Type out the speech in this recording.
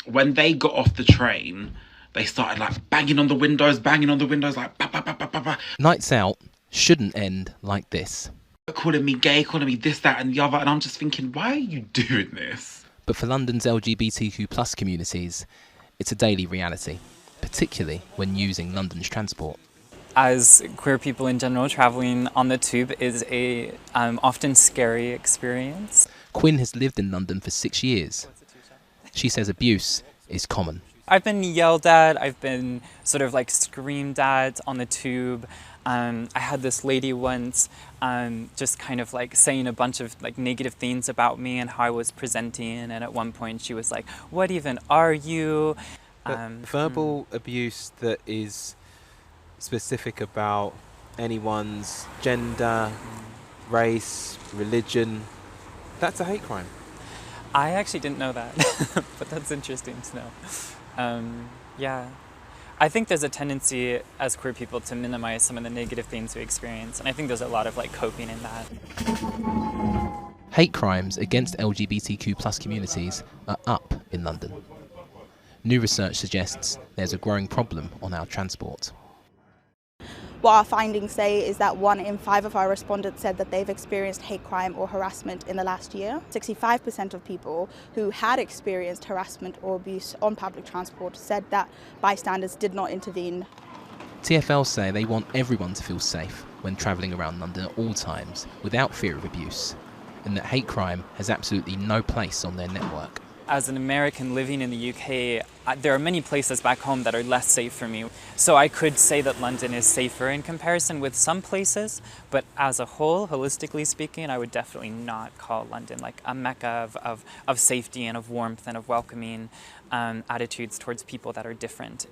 When they got off the train, they started like banging on the windows, like ba ba ba ba ba ba. Nights out shouldn't end like this. Calling me gay, calling me this, that, and the other, and I'm just thinking, why are you doing this? But for London's LGBTQ plus communities, it's a daily reality, particularly when using London's transport. As queer people in general, travelling on the tube is a often scary experience. Quinn has lived in London for 6 years. She says abuse is common. I've been yelled at, I've been sort of like screamed at on the tube. I had this lady once just kind of like saying a bunch of like negative things about me and how I was presenting, and at one point she was like, "What even are you?" Verbal abuse that is specific about anyone's gender, race, religion, that's a hate crime. I actually didn't know that, but that's interesting to know. Yeah. I think there's a tendency as queer people to minimize some of the negative things we experience, and I think there's a lot of like coping in that. Hate crimes against LGBTQ plus communities are up in London. New research suggests there's a growing problem on our transport. What our findings say is that 1 in 5 of our respondents said that they've experienced hate crime or harassment in the last year. 65% of people who had experienced harassment or abuse on public transport said that bystanders did not intervene. TfL say they want everyone to feel safe when travelling around London at all times without fear of abuse, and that hate crime has absolutely no place on their network. As an American living in the UK, there are many places back home that are less safe for me. So I could say that London is safer in comparison with some places, but as a whole, holistically speaking, I would definitely not call London like a mecca of safety and of warmth and of welcoming attitudes towards people that are different